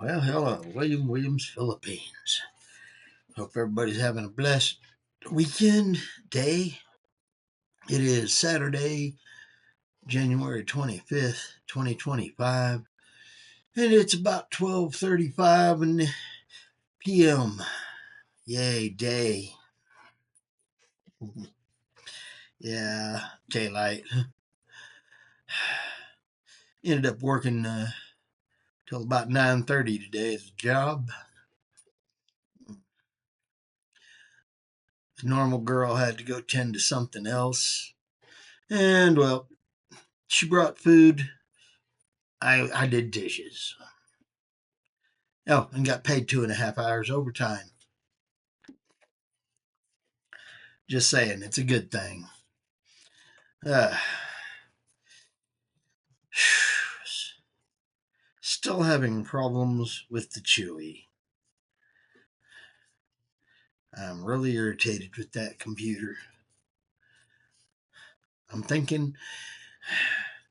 Well, hello, William Williams, Philippines. Hope everybody's having a blessed weekend day. It is Saturday, January 25th, 2025, and it's about 12:35 p.m. Yay, day. Yeah, daylight. Ended up working till about 9:30 today as a job. The normal girl had to go tend to something else. And, well, she brought food. I did dishes. Oh, and got paid 2.5 hours overtime. Just saying, it's a good thing. Uh, Still having problems with the Chewy. I'm really irritated with that computer. I'm thinking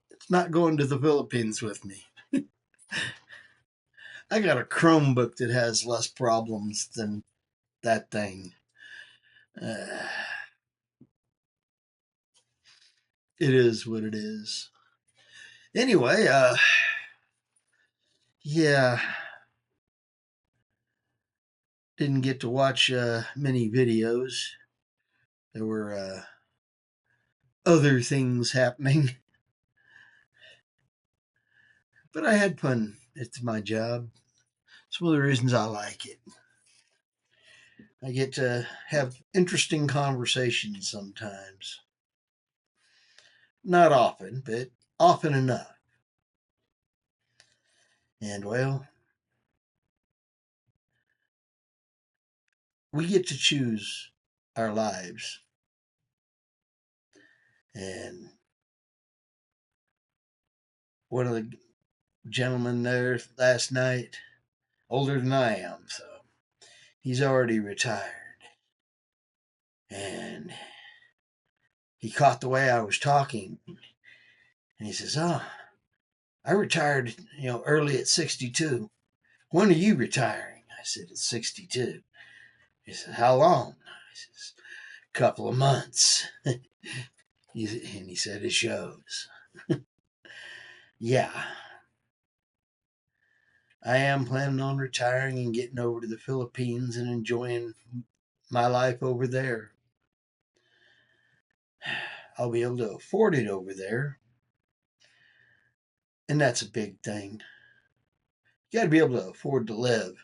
it's not going to the Philippines with me. I got a Chromebook that has less problems than that thing. Uh, it is what it is. Anyway, yeah, didn't get to watch many videos. There were other things happening, but I had fun. It's my job. It's one of the reasons I like it. I get to have interesting conversations sometimes. Not often, but often enough. And well, we get to choose our lives. And one of the gentlemen there last night, older than I am, so he's already retired. And he caught the way I was talking. And he says, "Oh, I retired, early at 62. When are you retiring?" I said, "At 62. He said, "How long?" I says, "Couple of months." And he said, "It shows." Yeah, I am planning on retiring and getting over to the Philippines and enjoying my life over there. I'll be able to afford it over there, and that's a big thing. You got to be able to afford to live.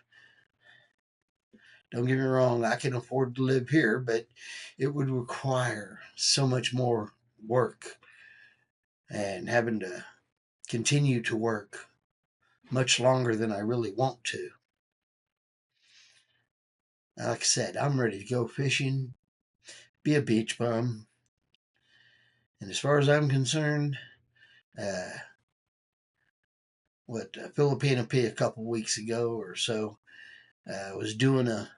Don't get me wrong, I can afford to live here, but it would require so much more work and having to continue to work much longer than I really want to. Like I said, I'm ready to go fishing, be a beach bum. And as far as I'm concerned, uh, Filipina P a couple weeks ago or so was doing a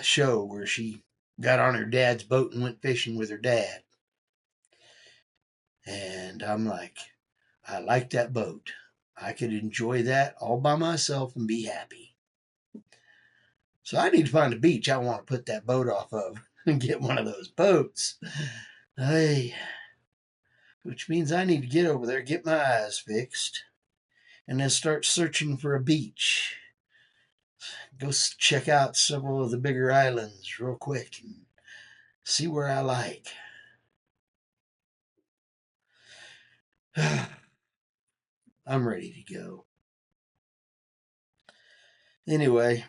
show where she got on her dad's boat and went fishing with her dad. And I'm like, I like that boat. I could enjoy that all by myself and be happy. So I need to find a beach I want to put that boat off of and get one of those boats. Hey, which means I need to get over there, get my eyes fixed, and then start searching for a beach. Go check out several of the bigger islands real quick and see where I like. I'm ready to go. Anyway,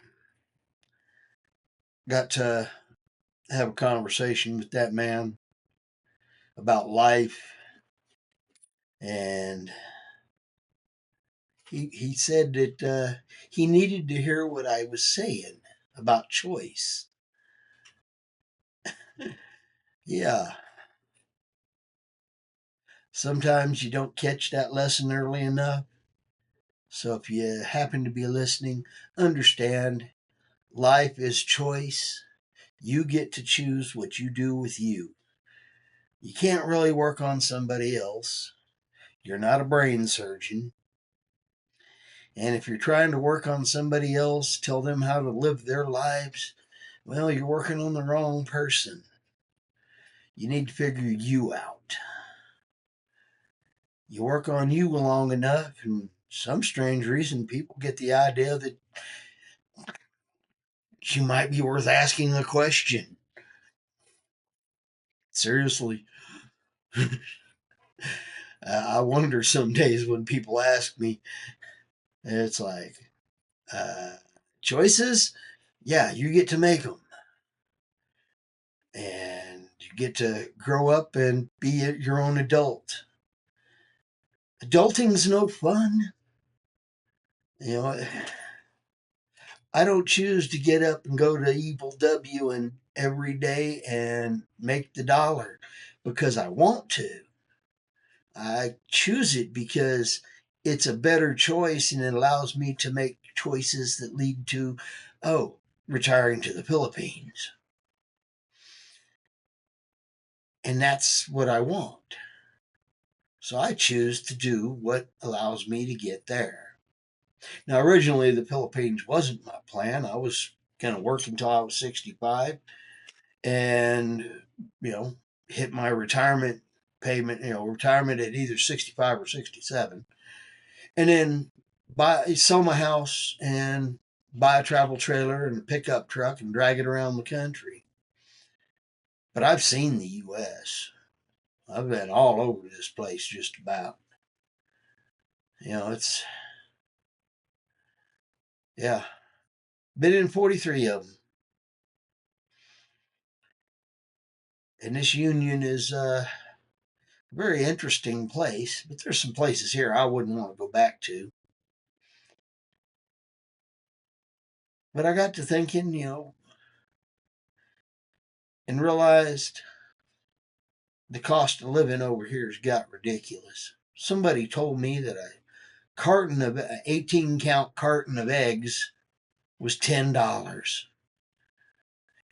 got to have a conversation with that man about life, and he said that he needed to hear what I was saying about choice. Yeah, sometimes you don't catch that lesson early enough. So if you happen to be listening, understand life is choice. You get to choose what you do with you. You can't really work on somebody else. You're not a brain surgeon. And if you're trying to work on somebody else, tell them how to live their lives, well, you're working on the wrong person. You need to figure you out. You work on you long enough, and some strange reason people get the idea that you might be worth asking a question. Seriously. I wonder some days when people ask me, it's like, uh, choices? Yeah, you get to make them. And you get to grow up and be your own adult. Adulting's no fun. You know, I don't choose to get up and go to Evil W and every day and make the dollar because I want to. I choose it because it's a better choice and it allows me to make choices that lead to, oh, retiring to the Philippines. And that's what I want. So I choose to do what allows me to get there. Now, originally, the Philippines wasn't my plan. I was going to work until I was 65 and, you know, hit my retirement payment, retirement at either 65 or 67. And then sell my house and buy a travel trailer and a pickup truck and drag it around the country. But I've seen the U.S. I've been all over this place just about. It's, yeah, been in 43 of them. And this union is a very interesting place, but there's some places here I wouldn't want to go back to. But I got to thinking, and realized the cost of living over here has got ridiculous. Somebody told me that a carton of 18 count carton of eggs was $10.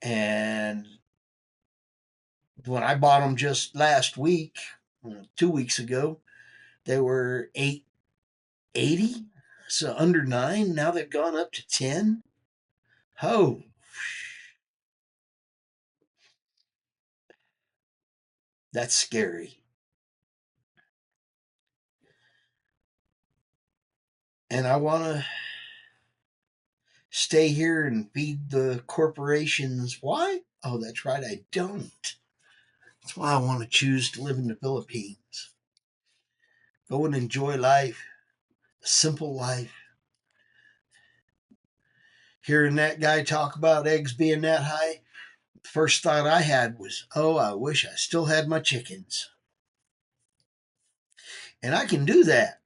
And when I bought them just last week, 2 weeks ago, they were 8.80, so under 9. Now they've gone up to 10. Oh, that's scary. And I want to stay here and feed the corporations. Why? Oh, that's right, I don't. That's why I want to choose to live in the Philippines. Go and enjoy life, a simple life. Hearing that guy talk about eggs being that high, the first thought I had was, oh, I wish I still had my chickens. And I can do that.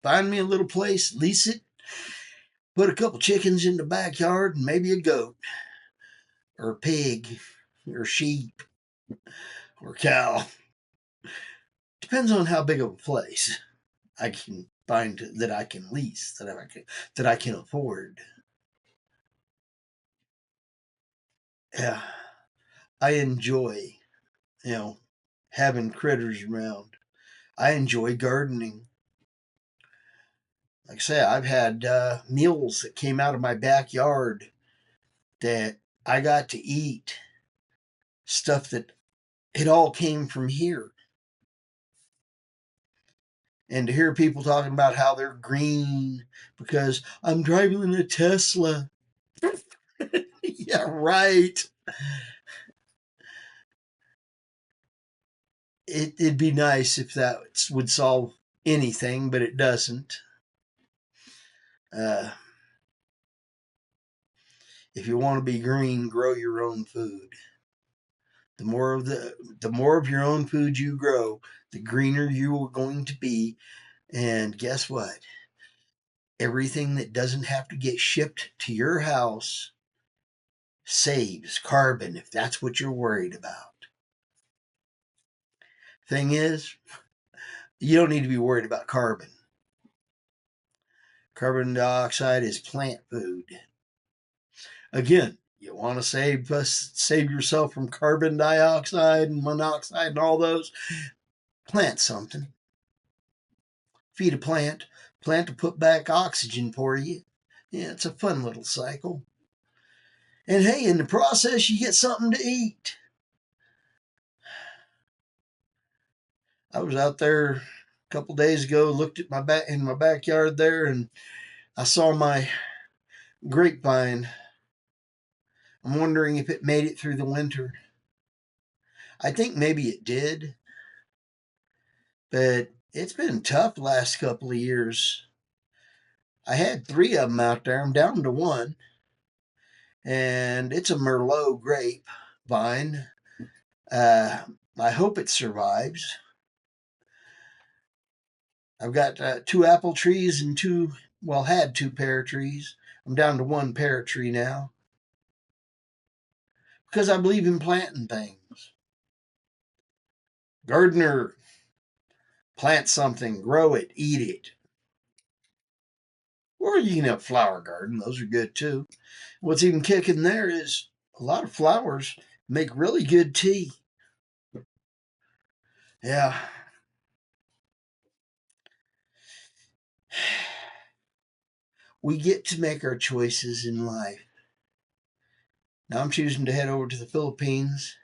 Find me a little place, lease it, put a couple chickens in the backyard, and maybe a goat, or a pig, or sheep, or cow. Depends on how big of a place I can find that I can lease, that I can afford. Yeah, I enjoy, having critters around. I enjoy gardening. Like I say, I've had meals that came out of my backyard that I got to eat, stuff that it all came from here. And to hear people talking about how they're green because I'm driving a Tesla. Yeah, right. It'd be nice if that would solve anything, but it doesn't. Uh, if you want to be green, grow your own food. The more of your own food you grow, the greener you are going to be. And guess what? Everything that doesn't have to get shipped to your house saves carbon if that's what you're worried about. Thing is, you don't need to be worried about carbon. Carbon dioxide is plant food. Again, you want to save yourself from carbon dioxide and monoxide and all those? Plant something. Feed a plant. plant to put back oxygen for you. Yeah, it's a fun little cycle. And hey, in the process, you get something to eat. I was out there a couple days ago, looked at my backyard there, and I saw my grapevine. I'm wondering if it made it through the winter. I think maybe it did, but it's been tough the last couple of years. I had 3 of them out there. I'm down to one, and it's a Merlot grape vine. I hope it survives. I've got 2 apple trees and had 2 pear trees. I'm down to 1 pear tree now because I believe in planting things. Gardener, plant something, grow it, eat it. Or you can have a flower garden. Those are good too. What's even kicking there is a lot of flowers make really good tea. Yeah. We get to make our choices in life. Now I'm choosing to head over to the Philippines.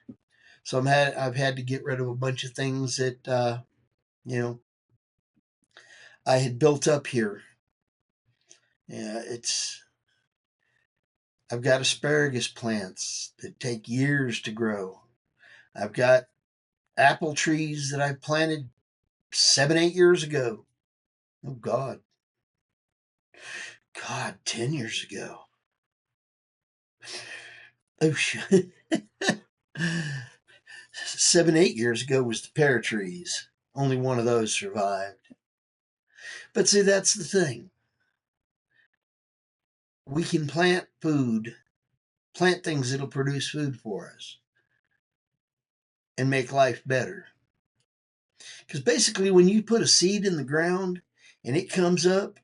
So I've had to get rid of a bunch of things that I had built up here. Yeah, I've got asparagus plants that take years to grow. I've got apple trees that I planted 7, 8 years ago. Oh God, 10 years ago. Oh shit. 7, 8 years ago was the pear trees. Only one of those survived. But see, that's the thing. We can plant things that'll produce food for us and make life better. Because basically, when you put a seed in the ground and it comes up,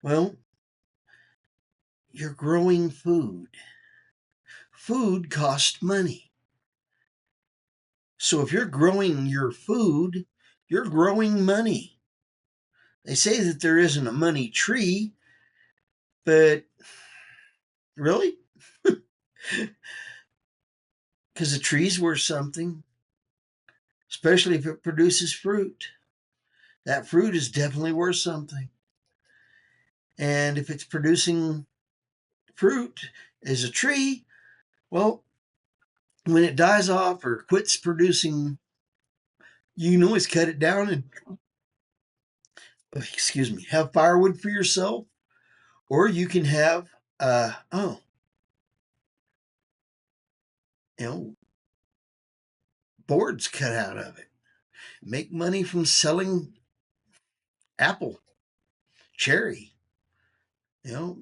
well, you're growing food. Food costs money. So if you're growing your food, you're growing money. They say that there isn't a money tree, but really? Because a tree's worth something, especially if it produces fruit. That fruit is definitely worth something. And if it's producing fruit as a tree, well, when it dies off or quits producing, you can always cut it down and, have firewood for yourself, or you can have, uh, oh, you know, boards cut out of it. Make money from selling apple, cherry, you know,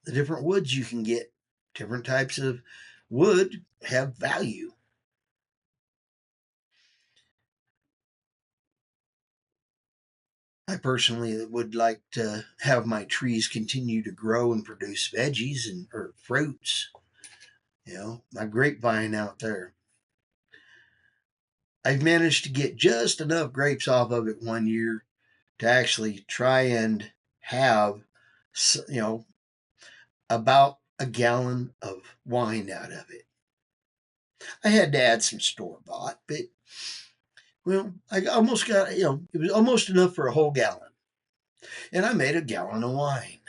the different woods you can get. Different types of wood have value. I personally would like to have my trees continue to grow and produce veggies or fruits. My grapevine out there. I've managed to get just enough grapes off of it one year to actually try and have, about a gallon of wine out of it. I had to add some store bought, but I almost got, it was almost enough for a whole gallon. And I made a gallon of wine.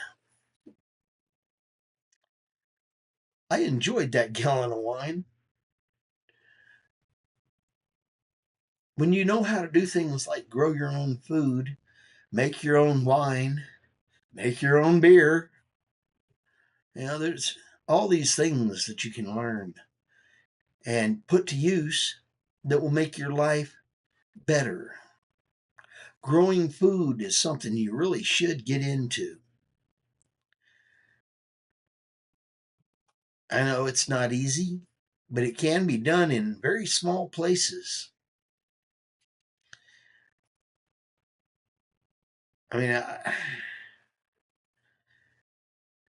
I enjoyed that gallon of wine. When you know how to do things like grow your own food, make your own wine, make your own beer, there's all these things that you can learn and put to use that will make your life better. Growing food is something you really should get into. I know it's not easy, but it can be done in very small places. I mean,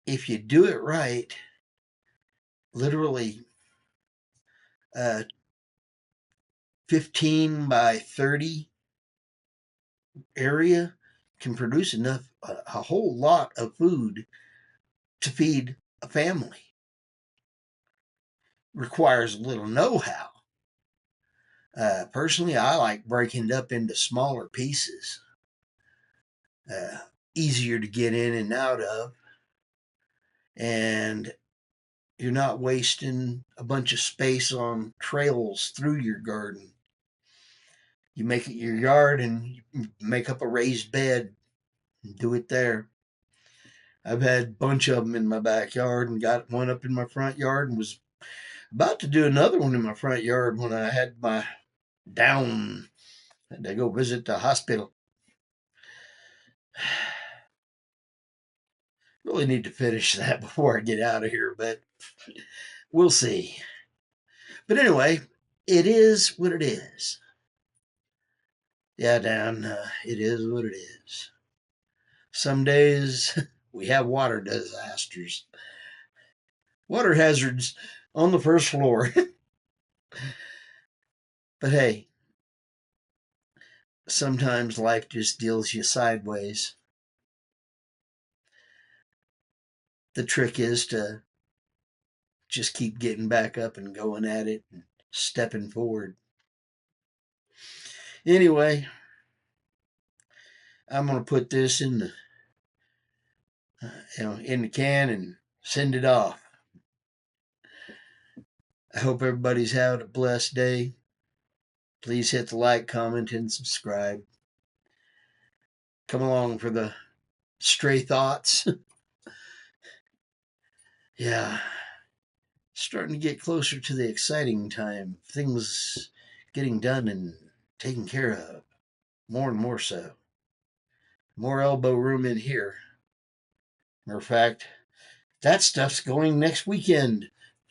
if you do it right, literally 15 by 30 area can produce enough, a whole lot of food to feed a family. Requires a little know-how. Personally, I like breaking it up into smaller pieces. Easier to get in and out of. And you're not wasting a bunch of space on trails through your garden. You make it your yard and you make up a raised bed and do it there. I've had a bunch of them in my backyard and got one up in my front yard and was about to do another one in my front yard when I had my down. Had to go visit the hospital. Really need to finish that before I get out of here, but we'll see. But anyway, it is what it is. Yeah, Dan, it is what it is. Some days we have water disasters, water hazards on the first floor. But hey, sometimes life just deals you sideways. The trick is to just keep getting back up and going at it and stepping forward. Anyway, I'm going to put this in the in the can and send it off. I hope everybody's having a blessed day. Please hit the like, comment, and subscribe. Come along for the stray thoughts. Yeah, starting to get closer to the exciting time. Things getting done and taken care of. More and more so. More elbow room in here. Matter of fact, that stuff's going next weekend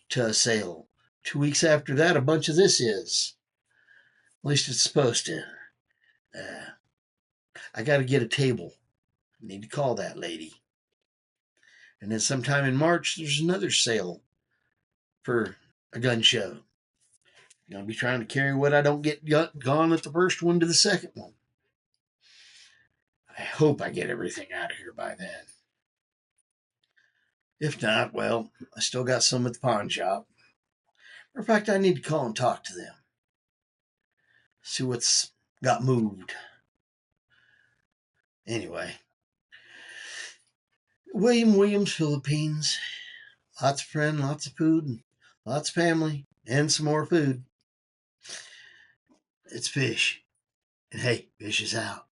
to a sale. 2 weeks after that, a bunch of this is. At least it's supposed to. I got to get a table. I need to call that lady. And then sometime in March, there's another sale for a gun show. I'm going to be trying to carry what I don't get gone at the first one to the second one. I hope I get everything out of here by then. If not, well, I still got some at the pawn shop. Matter of fact, I need to call and talk to them. See what's got moved. Anyway, Williams, Philippines. Lots of friends, lots of food, lots of family, and some more food. It's fish. And hey, fish is out.